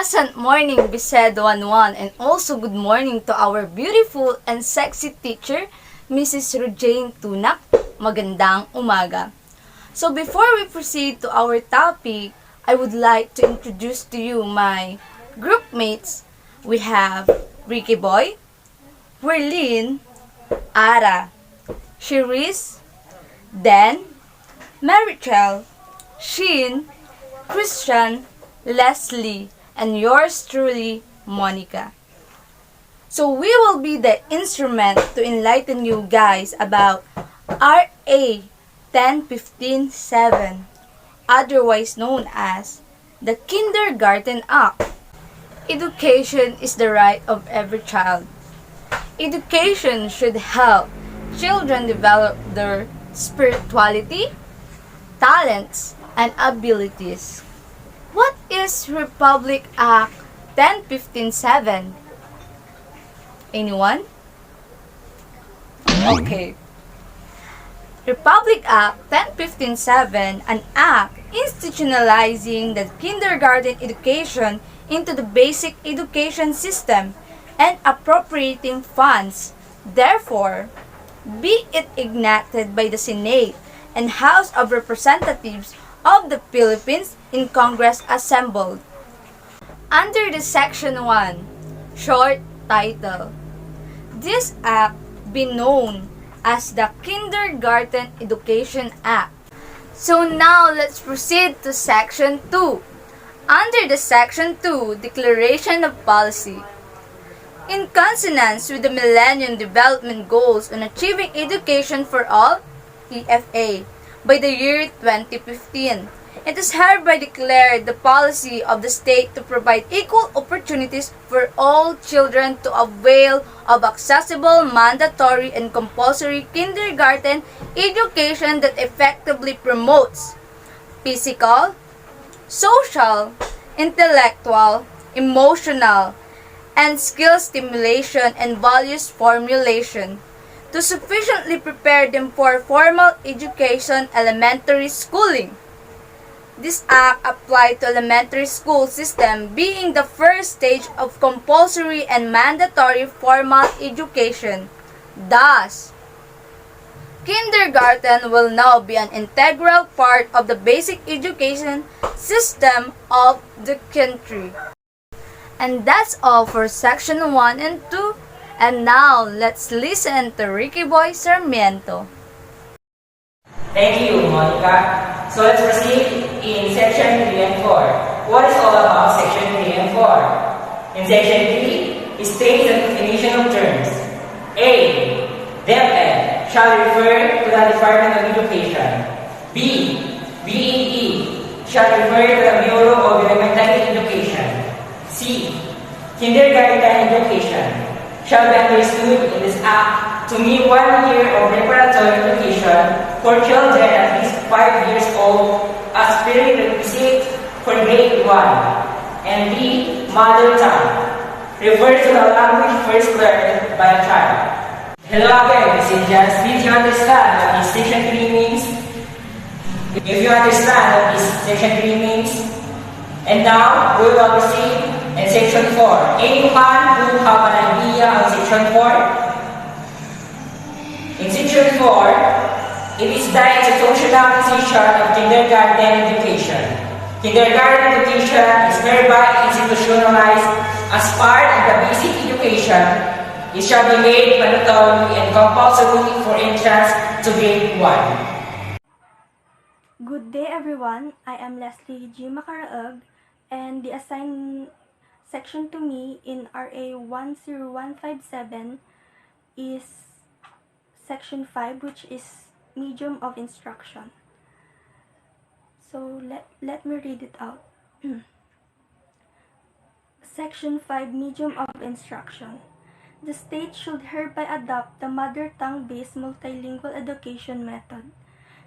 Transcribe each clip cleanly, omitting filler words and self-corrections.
Pleasant morning, Bised 11, and also good morning to our beautiful and sexy teacher, Mrs. Rojane Tunak. Magandang umaga. So before we proceed to our topic, I would like to introduce to you my group mates. We have Ricky Boy, Werlin, Ara, Cherise, Dan, Marichel, Sheen, Christian, Leslie, and yours truly, Monica. So we will be the instrument to enlighten you guys about RA 1015-7, otherwise known as the Kindergarten Act. Education is the right of every child. Education should help children develop their spirituality, talents, and abilities. What is Republic Act 1015-7? Anyone? Okay. Republic Act 1015-7, an act institutionalizing the kindergarten education into the basic education system and appropriating funds. Therefore, be it enacted by the Senate and House of Representatives of the Philippines in Congress assembled. Under the Section 1, short title, this act be known as the Kindergarten Education Act. So now let's proceed to Section 2. Under the Section 2 Declaration of Policy, in consonance with the Millennium Development Goals on Achieving Education for All, EFA, by the year 2015, it is hereby declared the policy of the state to provide equal opportunities for all children to avail of accessible, mandatory, and compulsory kindergarten education that effectively promotes physical, social, intellectual, emotional, and skill stimulation and values formulation to sufficiently prepare them for formal education, elementary schooling. This act applied to elementary school system being the first stage of compulsory and mandatory formal education. Thus, kindergarten will now be an integral part of the basic education system of the country. And that's all for section 1 and 2. And now, let's listen to Ricky Boy Sarmiento. Thank you, Monica. So let's proceed in section 3 and 4. What is all about section 3 and 4? In section 3, it states the definition of terms. A. DepEd shall refer to the Department of Education. B. BEE shall refer to the Bureau of Elementary Education. C. Kindergarten education shall be understood in this act to mean 1 year of preparatory education for children at least 5 years old as prerequisite for grade 1. And D. Mother tongue refers to the language first learned by a child. Hello again, Ms. Indians. Did you understand what this section 3 means? If you understand what this section 3 means, and now we will proceed in section 4. Anyone who have an idea on section 4? In section 4, it is the institutionalization of kindergarten education. Kindergarten education is hereby institutionalized as part of the basic education. It shall be made mandatory and compulsory for entrance to grade 1. Good day everyone, I am Leslie G. Macaraag, and the assigned section to me in RA 10157 is section 5, which is medium of instruction. So let me read it out. Section 5, Medium of Instruction. The state should hereby adopt the mother tongue-based multilingual education method.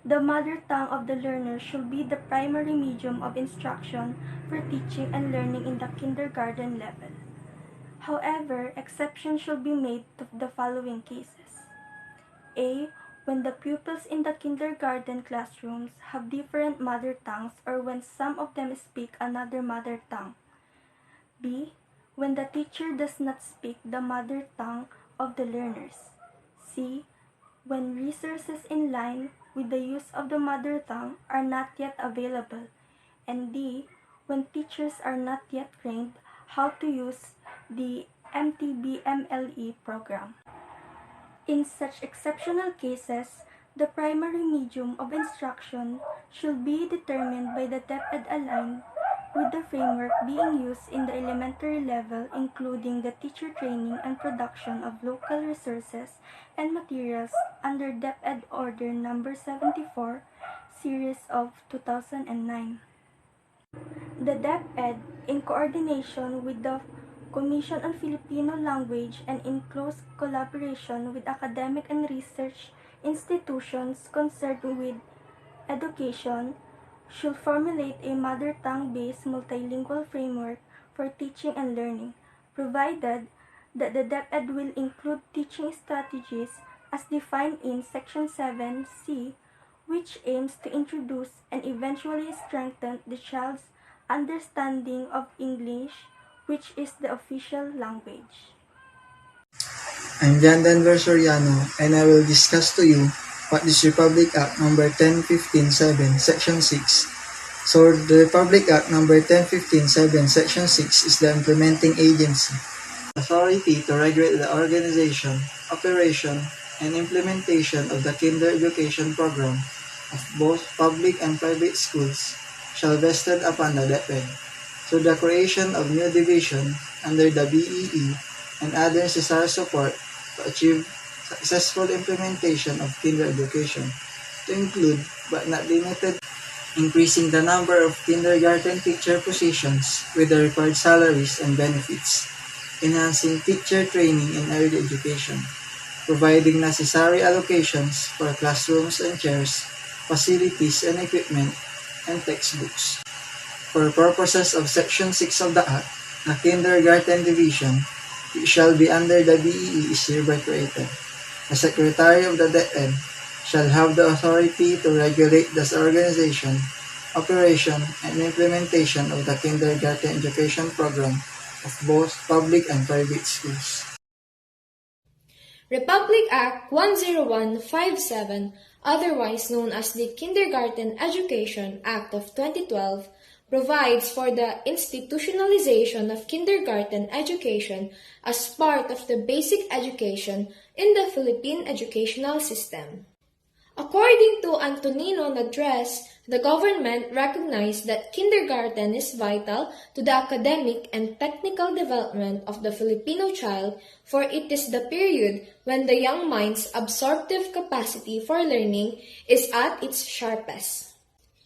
The mother tongue of the learner should be the primary medium of instruction for teaching and learning in the kindergarten level. However, exceptions should be made to the following cases. A. When the pupils in the kindergarten classrooms have different mother tongues or when some of them speak another mother tongue. B. When the teacher does not speak the mother tongue of the learners. C. When resources in line with the use of the mother tongue are not yet available. And D. When teachers are not yet trained how to use the MTB-MLE program. In such exceptional cases, the primary medium of instruction should be determined by the DepEd aligned with the framework being used in the elementary level, including the teacher training and production of local resources and materials under DepEd Order No. 74, Series of 2009. The DepEd, in coordination with the Commission on Filipino Language and in close collaboration with academic and research institutions concerned with education, should formulate a mother tongue-based multilingual framework for teaching and learning, provided that the DepEd will include teaching strategies as defined in Section 7C, which aims to introduce and eventually strengthen the child's understanding of English, which is the official language. I'm Jan Denver Soriano, and I will discuss to you what is Republic Act No. 1015-7, Section 6. So, the Republic Act No. 1015-7, Section 6 is the implementing agency, authority to regulate the organization, operation, and implementation of the kinder education program of both public and private schools shall vested upon the DepEd. So the creation of new division under the BEE and other necessary support to achieve successful implementation of kinder education, to include but not limited increasing the number of kindergarten teacher positions with the required salaries and benefits, enhancing teacher training in early education, providing necessary allocations for classrooms and chairs, facilities and equipment, and textbooks. For purposes of Section 6 of the Act, the Kindergarten Division, which shall be under the BEE, is hereby created. The Secretary of the DepEd shall have the authority to regulate the organization, operation, and implementation of the kindergarten education program of both public and private schools. Republic Act 10157, otherwise known as the Kindergarten Education Act of 2012, provides for the institutionalization of kindergarten education as part of the basic education in the Philippine educational system. According to Antonino Nadres, the government recognized that kindergarten is vital to the academic and technical development of the Filipino child, for it is the period when the young mind's absorptive capacity for learning is at its sharpest.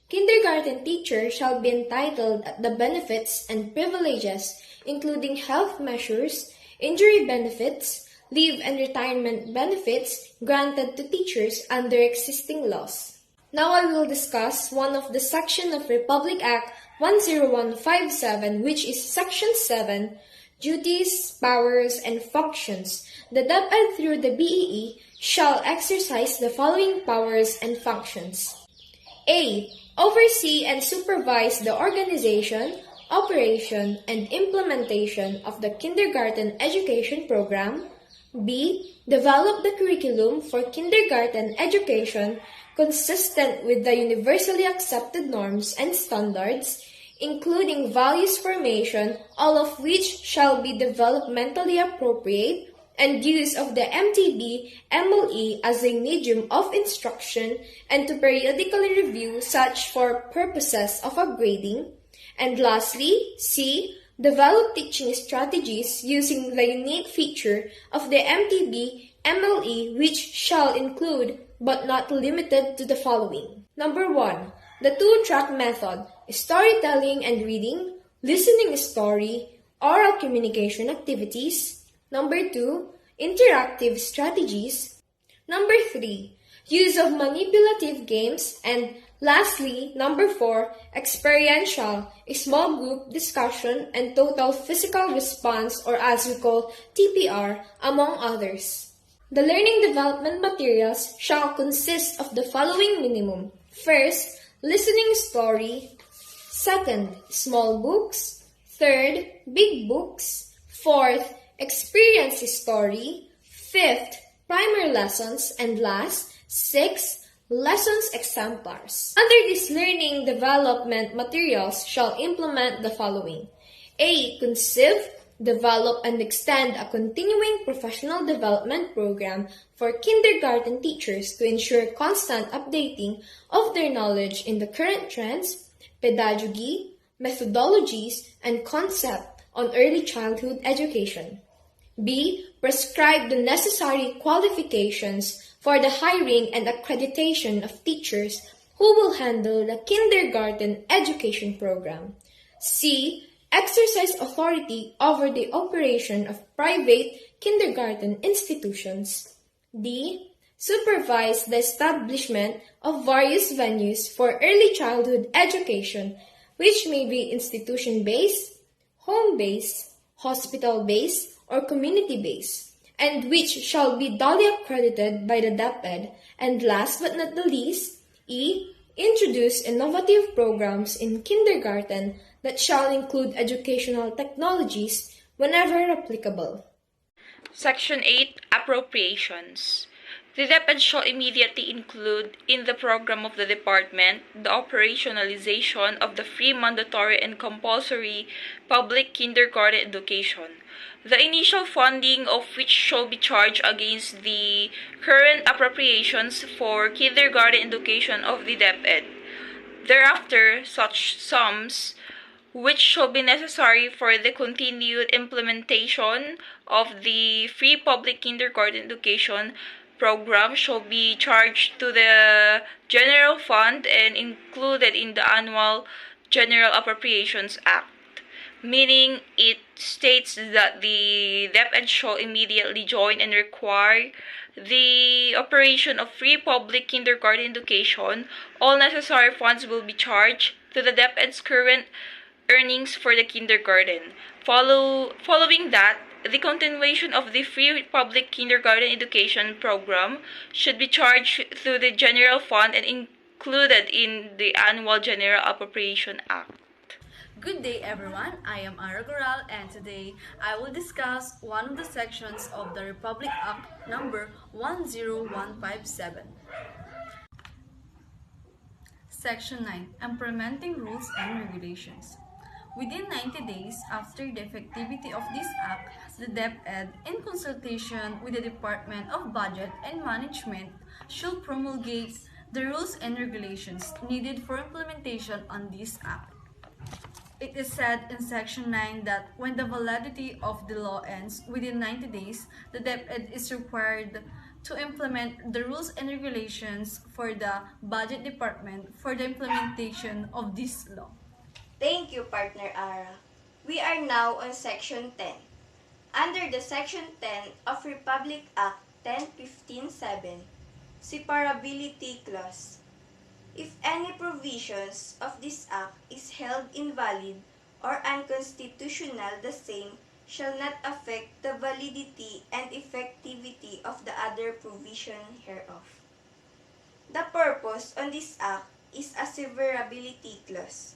Kindergarten teacher shall be entitled at the benefits and privileges, including health measures, injury benefits, leave and retirement benefits granted to teachers under existing laws. Now I will discuss one of the section of Republic Act 10157, which is Section 7, Duties, Powers, and Functions. The DepEd through the BEE shall exercise the following powers and functions. A. Oversee and supervise the organization, operation, and implementation of the kindergarten education program. B. Develop the curriculum for kindergarten education consistent with the universally accepted norms and standards, including values formation, all of which shall be developmentally appropriate, and use of the MTB-MLE as a medium of instruction, and to periodically review such for purposes of upgrading. And lastly, C. Develop teaching strategies using the unique feature of the MTB-MLE, which shall include but not limited to the following. Number 1. The two-track method: storytelling and reading, listening story, oral communication activities. Number 2. Interactive strategies. Number 3. Use of manipulative games. And lastly, number 4. Experiential, small group discussion and total physical response, or as we call TPR, among others. The learning development materials shall consist of the following minimum. First, listening story. Second, small books. Third, big books. Fourth, experience story. Fifth, primer lessons. And last, sixth, lessons exemplars. Under these learning development materials shall implement the following. A. Conceive, develop, and extend a continuing professional development program for kindergarten teachers to ensure constant updating of their knowledge in the current trends, pedagogy, methodologies, and concept on early childhood education. B. Prescribe the necessary qualifications for the hiring and accreditation of teachers who will handle the kindergarten education program. C. Exercise authority over the operation of private kindergarten institutions. D. Supervise the establishment of various venues for early childhood education, which may be institution-based, home-based, hospital-based, or community-based, and which shall be duly accredited by the DepEd. And last but not the least, E. Introduce innovative programs in kindergarten that shall include educational technologies whenever applicable. Section 8. Appropriations. The DepEd shall immediately include in the program of the department the operationalization of the free, mandatory, and compulsory public kindergarten education, the initial funding of which shall be charged against the current appropriations for kindergarten education of the DepEd. Thereafter, such sums which shall be necessary for the continued implementation of the free public kindergarten education program shall be charged to the general fund and included in the annual General Appropriations Act, meaning it states that the DepEd shall immediately join and require the operation of free public kindergarten education. All necessary funds will be charged to the DepEd's current earnings for the kindergarten. Following that, the continuation of the free public kindergarten education program should be charged through the general fund and included in the annual General Appropriation Act. Good day everyone, I am Ara Goral and today I will discuss one of the sections of the Republic Act number 10157. Section 9. Implementing Rules and Regulations. Within 90 days after the effectivity of this act, the DepEd, in consultation with the Department of Budget and Management, should promulgate the rules and regulations needed for implementation on this act. It is said in Section 9 that when the validity of the law ends within 90 days, the DepEd is required to implement the rules and regulations for the Budget Department for the implementation of this law. Thank you, Partner Ara. We are now on Section 10. Under the Section 10 of Republic Act 1015-7, Separability Clause. If any provisions of this act is held invalid or unconstitutional, the same shall not affect the validity and effectivity of the other provision hereof. The purpose on this act is a severability clause.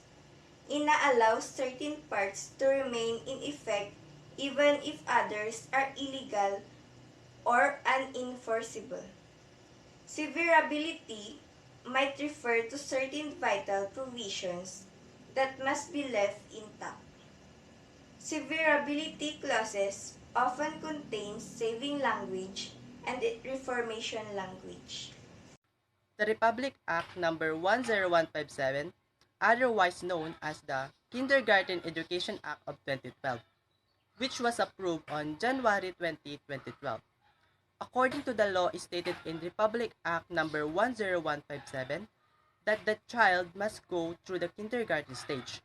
Ina-allows certain parts to remain in effect even if others are illegal or unenforceable. Severability might refer to certain vital provisions that must be left intact. Severability clauses often contain saving language and reformation language. The Republic Act number 10157, otherwise known as the Kindergarten Education Act of 2012, which was approved on January 20, 2012, According to the law stated in Republic Act number 10157, that the child must go through the kindergarten stage.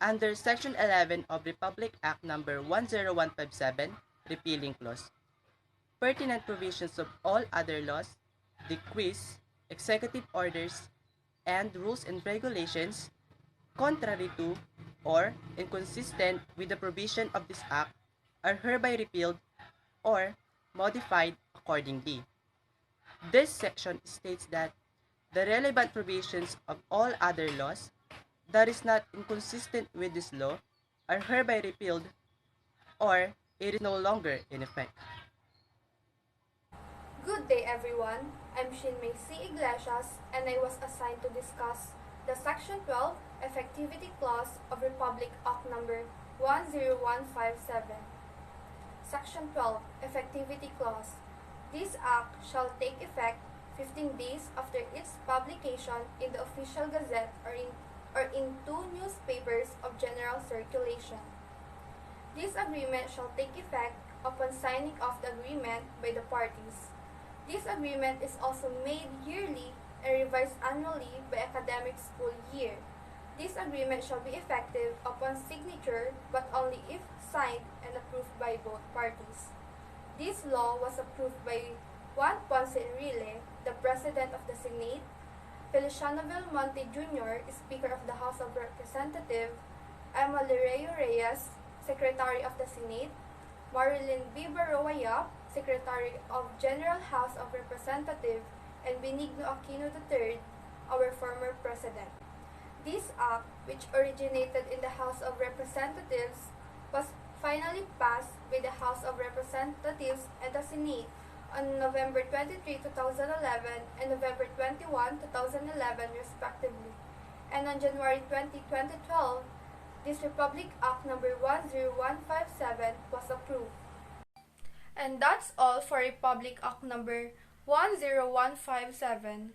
Under Section 11 of Republic Act number 10157, repealing clause, pertinent provisions of all other laws, decrees, executive orders, and rules and regulations contrary to or inconsistent with the provision of this act are hereby repealed or modified accordingly. This section states that the relevant provisions of all other laws that is not inconsistent with this law are hereby repealed or it is no longer in effect. Good day everyone, I'm Shinmei C. Iglesias and I was assigned to discuss the Section 12 Effectivity Clause of Republic Act number 10157. Section 12 Effectivity Clause. This act shall take effect 15 days after its publication in the official gazette or in two newspapers of general circulation. This agreement shall take effect upon signing of the agreement by the parties. This agreement is also made yearly and revised annually by academic school year. This agreement shall be effective upon signature but only if signed and approved by both parties. This law was approved by Juan Ponce Enrile, the President of the Senate, Feliciano Belmonte Jr., Speaker of the House of Representatives, Emma Lireo Reyes, Secretary of the Senate, Marilyn B. Baroa Yap, Secretary of General House of Representatives, and Benigno Aquino III, our former President. This act, which originated in the House of Representatives, was finally passed by the House of Representatives and the Senate on November 23, 2011 and November 21, 2011 respectively. And on January 20, 2012, this Republic Act number 10157 was approved. And that's all for Republic Act number 10157.